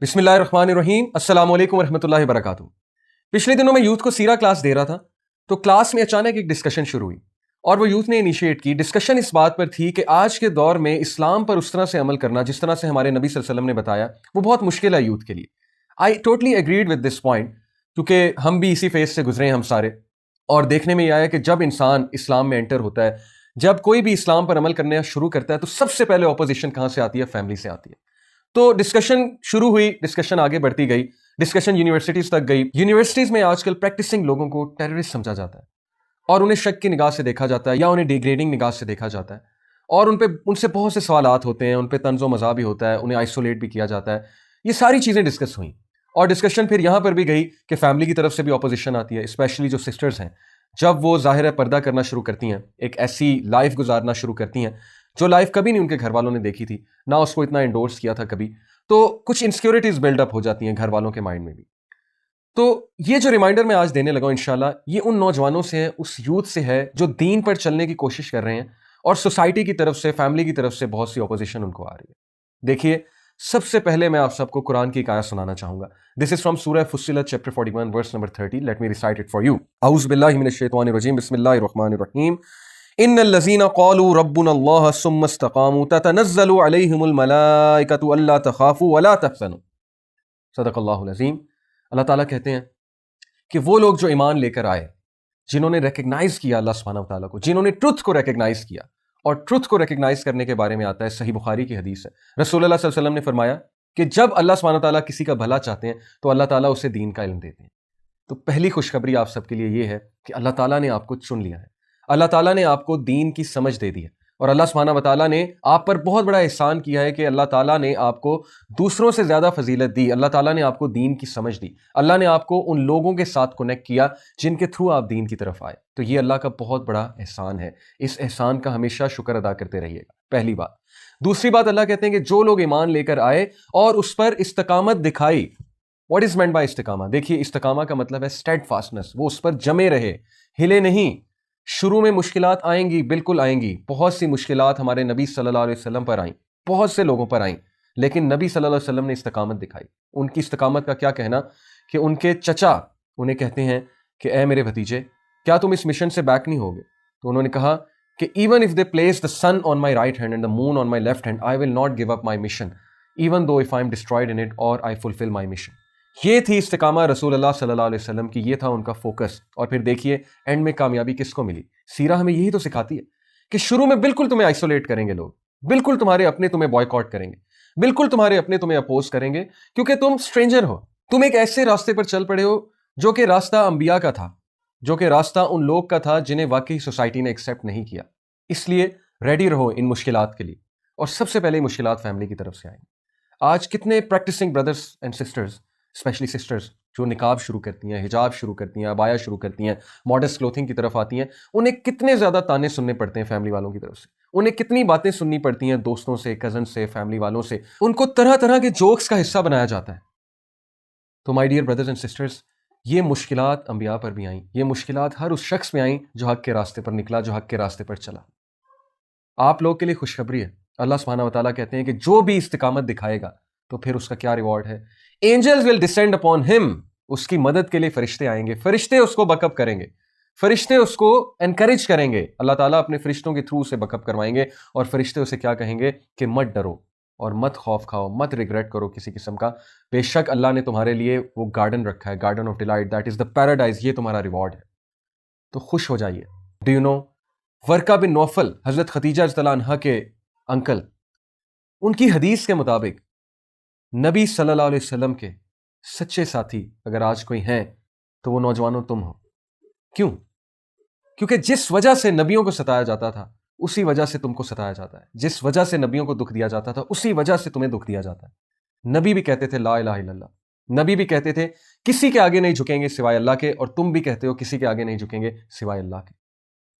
बिस्मिल्लाहिर्रहमानिर्रहीम अस्सलाम वालेकुम रहमतुल्लाहि वबरकातुहू। पिछले दिनों मैं यूथ को सीरा क्लास दे रहा था तो क्लास में अचानक एक डिस्कशन शुरू हुई और वो यूथ ने इनिशिएट की। डिस्कशन इस बात पर थी कि आज के दौर में इस्लाम पर उस तरह से अमल करना जिस तरह से हमारे नबी सल्लल्लाहु अलैहि वसल्लम ने बताया वो बहुत मुश्किल है यूथ के लिए। I totally agreed with this point क्योंकि हम भी इसी फेज से गुजरे हैं हम सारे। और देखने में यह आया कि जब इंसान इस्लाम में एंटर होता है, जब कोई भी इस्लाम पर अमल करना शुरू करता है तो सबसे पहले ऑपोजिशन कहां से आती है? फैमिली से आती है। तो डिस्कशन शुरू हुई, डिस्कशन आगे बढ़ती गई, डिस्कशन यूनिवर्सिटीज तक गई। यूनिवर्सिटीज में आजकल प्रैक्टिसिंग लोगों को टेररिस्ट समझा जाता है और उन्हें शक की निगाह से देखा जाता है या उन्हें डिग्रेडिंग निगाह से देखा जाता है और उनसे बहुत से सवालात होते हैं, उन पे तंज़ो मज़ा भी होता है, उन्हें आइसोलेट भी किया जाता है। ये सारी चीज़ें डिस्कस हुई और डिस्कशन फिर यहाँ पर भी गई कि फैमिली की तरफ से भी ऑपोजिशन आती है, स्पेशली जो सिस्टर्स हैं। जब वो ज़ाहिर है पर्दा करना शुरू करती हैं, एक ऐसी लाइफ गुजारना शुरू करती हैं जो लाइफ कभी नहीं उनके घर वालों ने देखी थी, ना उसको इतना एंडोर्स किया था कभी, तो कुछ इनसिक्योरिटीज बिल्डअप हो जाती हैं घर वालों के माइंड में भी। तो ये जो रिमाइंडर मैं आज देने लगा हूं इंशाल्लाह, ये उन नौजवानों से है, उस यूथ से है जो दीन पर चलने की कोशिश कर रहे हैं और सोसाइटी की तरफ से, फैमिली की तरफ से बहुत सी ऑपोजिशन उनको आ रही है। देखिए, सबसे पहले मैं आप सबको कुरान की एक आयत सुनाना चाहूंगा। दिस इज फ्रॉम सूरह फुस्सिलत chapter 41 verse number 30। Let me recite it for you. औज़ु बिल्लाहि मिनश शैतानिर रजीम, बिस्मिल्लाहिर रहमानिर रहीम। इन्नल्लज़ीना क़ालू रब्बुनल्लाह सुम्मा इस्तक़ामू ततनज़्ज़लु अलैहिमुल मलाइकतु अल्ला तख़ाफ़ू वला तहज़नू। सदक़ल्लाहुल अज़ीम। अल्लाह ताला कहते हैं कि वो लोग जो ईमान लेकर आए, जिन्होंने रिकग्नाइज किया अल्लाह सुब्हानहू व तआला को, जिन्होंने ट्रुथ को रिकग्नाइज किया। और ट्रुथ को रिकग्नाइज करने के बारे में आता है, सही बुखारी की हदीस है, रसूलुल्लाह सल्लल्लाहु अलैहि वसल्लम ने फरमाया कि जब अल्लाह सुब्हानहू व तआला किसी का भला चाहते हैं तो अल्लाह ताला उसे दीन का इल्म देते हैं। तो पहली खुशखबरी आप सबके लिए ये है कि अल्लाह ताला ने आपको चुन लिया है, अल्लाह ताला ने आपको दीन की समझ दे दी है और अल्लाह सुब्हानहू व तआला ने आप पर बहुत बड़ा एहसान किया है कि अल्लाह ताला ने आपको दूसरों से ज़्यादा फजीलत दी। अल्लाह ताला ने आपको दीन की समझ दी, अल्लाह ने आपको उन लोगों के साथ कनेक्ट किया जिनके थ्रू आप दीन की तरफ आए। तो ये अल्लाह का बहुत बड़ा एहसान है, इस एहसान का हमेशा शुक्र अदा करते रहिएगा, पहली बात। दूसरी बात, अल्लाह कहते हैं कि जो लोग ईमान लेकर आए और उस पर इस्तकामत दिखाई। व्हाट इज मेंट बाय इस्तिकामा? देखिए, इस्तिकामा का मतलब है स्टेडफास्टनेस, वो उस पर जमे रहे, हिले नहीं। शुरू में मुश्किलात आएंगी, बिल्कुल आएंगी। बहुत सी मुश्किलात हमारे नबी सल्लल्लाहु अलैहि वसल्लम पर आई, बहुत से लोगों पर आई, लेकिन नबी सल्लल्लाहु अलैहि वसल्लम ने इस्तिकामत दिखाई। उनकी इस्तिकामत का क्या कहना कि उनके चचा उन्हें कहते हैं कि ए मेरे भतीजे, क्या तुम इस मिशन से बैक नहीं होगे? तो उन्होंने कहा कि even if they place the sun on my right hand and the moon on my left hand, I will not give up my mission even though if I am destroyed in it और I fulfil my mission. ये थी इस्तिकामा रसूलुल्लाह सल्लल्लाहु अलैहि वसल्लम की, ये था उनका फोकस। और फिर देखिए एंड में कामयाबी किसको मिली? सीरा हमें यही तो सिखाती है कि शुरू में बिल्कुल तुम्हें आइसोलेट करेंगे लोग, बिल्कुल तुम्हारे अपने तुम्हें बॉयकॉट करेंगे, बिल्कुल तुम्हारे अपने तुम्हें अपोज करेंगे क्योंकि तुम स्ट्रेंजर हो, तुम एक ऐसे रास्ते पर चल पड़े हो जो कि रास्ता अंबिया का था, जो कि रास्ता उन लोग का था जिन्हें वाकई सोसाइटी ने एक्सेप्ट नहीं किया। इसलिए रेडी रहो इन मुश्किलात के लिए। और सबसे पहले मुश्किलात फैमिली की तरफ से आएंगी। आज कितने practising brothers and sisters, specially sisters, जो निकाब शुरू करती हैं, हिजाब शुरू करती हैं, अबाया शुरू करती हैं, मॉडर्न क्लोथिंग की तरफ आती हैं, उन्हें कितने ज़्यादा ताने सुनने पड़ते हैं फैमिली वालों की तरफ से। उन्हें कितनी बातें सुननी पड़ती हैं दोस्तों से, कज़न से, फैमिली वालों से। उनको तरह तरह के जोक्स का हिस्सा बनाया जाता है। तो my dear brothers and sisters, ये मुश्किलात अंबिया पर भी आईं, ये मुश्किलात हर उस शख्स में आईं जो हक के रास्ते पर निकला, जो हक के रास्ते पर चला। आप लोग के लिए खुशखबरी है, अल्लाह सुब्हानहू व तआला कहते हैं कि जो भी इस्तिकामत दिखाएगा तो फिर उसका क्या रिवॉर्ड है? Angels will descend upon him, उसकी मदद के लिए फरिश्ते आएंगे, फरिश्ते उसको बकअप करेंगे, फरिश्ते उसको एनकरेज करेंगे। अल्लाह ताला अपने फरिश्तों के थ्रू उसे बकअप करवाएंगे और फरिश्ते उसे क्या कहेंगे कि मत डरो और मत खौफ खाओ, मत रिग्रेट करो किसी किस्म का। बेशक अल्लाह ने तुम्हारे लिए वो गार्डन रखा है, garden of delight, that is the paradise, ये तुम्हारा रिवॉर्ड है। तो खुश हो जाइए। Do you know, वर्का bin Naufal, हजरत खदीजा रज़ियल्लाहु अन्हा के अंकल, उनकी हदीस के मुताबिक नबी सल्लल्लाहु अलैहि वसल्लम के सच्चे साथी अगर आज कोई हैं तो वो नौजवानों तुम हो। क्यों? क्योंकि जिस वजह से नबियों को सताया जाता था उसी वजह से तुमको सताया जाता है, जिस वजह से नबियों को दुख दिया जाता था उसी वजह से तुम्हें दुख दिया जाता है। नबी भी कहते थे ला इलाहा इल्लल्लाह, नबी भी कहते थे किसी के आगे नहीं झुकेंगे सिवाय अल्लाह के, और तुम भी कहते हो किसी के आगे नहीं झुकेंगे सिवाय अल्लाह के।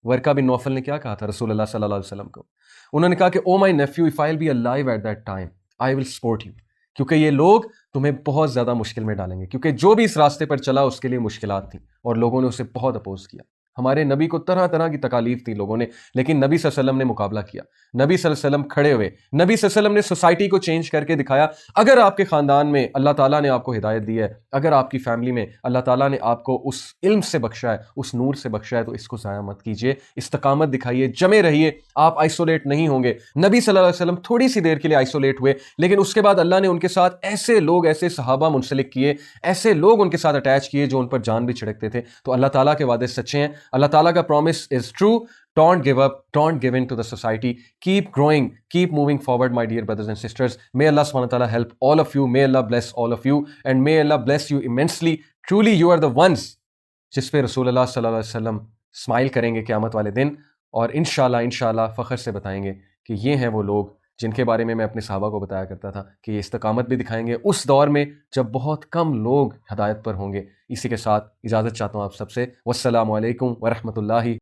वर्का बिन नौफल ने क्या कहा था रसूलुल्लाह सल्लल्लाहु अलैहि वसल्लम को? उन्होंने कहा कि oh my Neiphiu, if I will be alive at that time I will support you, क्योंकि ये लोग तुम्हें बहुत ज्यादा मुश्किल में डालेंगे। क्योंकि जो भी इस रास्ते पर चला उसके लिए मुश्किलात थी और लोगों ने उसे बहुत अपोज किया। हमारे नबी को तरह तरह की तकालीफ थी लोगों ने, लेकिन नबी सल्लल्लाहु अलैहि वसल्लम ने मुकाबला किया। नबी सल्लल्लाहु अलैहि वसल्लम खड़े हुए, नबी सल्लल्लाहु अलैहि वसल्लम ने सोसाइटी को चेंज करके दिखाया। अगर आपके ख़ानदान में अल्लाह ताला ने आपको हिदायत दी है, अगर आपकी फैमिली में अल्लाह ताला ने आपको उस इल्म से बख्शा है, उस नूर से बख्शा है, तो इसको ज़ाया मत कीजिए, इस्तकामत दिखाइए, जमे रहिए, आप आइसोलेट नहीं होंगे। नबी सल्लल्लाहु अलैहि वसल्लम थोड़ी सी देर के लिए आइसोलेट हुए, लेकिन उसके बाद अल्लाह ने उनके साथ ऐसे लोग, ऐसे सहाबा मुंसलिक किए, ऐसे लोग उनके साथ अटैच किए जो उन पर जान भी छिड़कते थे। तो अल्लाह ताला के वादे सच्चे हैं, अल्लाह ताला का promise is true. Don't give up, don't give in to the society. Keep growing, keep moving forward, my dear brothers and sisters. May Allah subhanahu wa ta'ala help all of you. May Allah bless all of you. And may Allah bless you immensely. Truly, you are the ones जिस पे रसूलुल्लाह सल्लल्लाहु अलैहि वसल्लम smile करेंगे क़यामत वाले दिन, और इंशाल्लाह फ़ख्र से बताएंगे कि ये हैं वो लोग जिनके बारे में मैं अपने सहाबा को बताया करता था कि ये इस्तकामत भी दिखाएंगे उस दौर में जब बहुत कम लोग हिदायत पर होंगे। इसी के साथ इजाज़त चाहता हूँ आप सबसे। वस्सलामु अलैकुम व रहमतुल्लाहि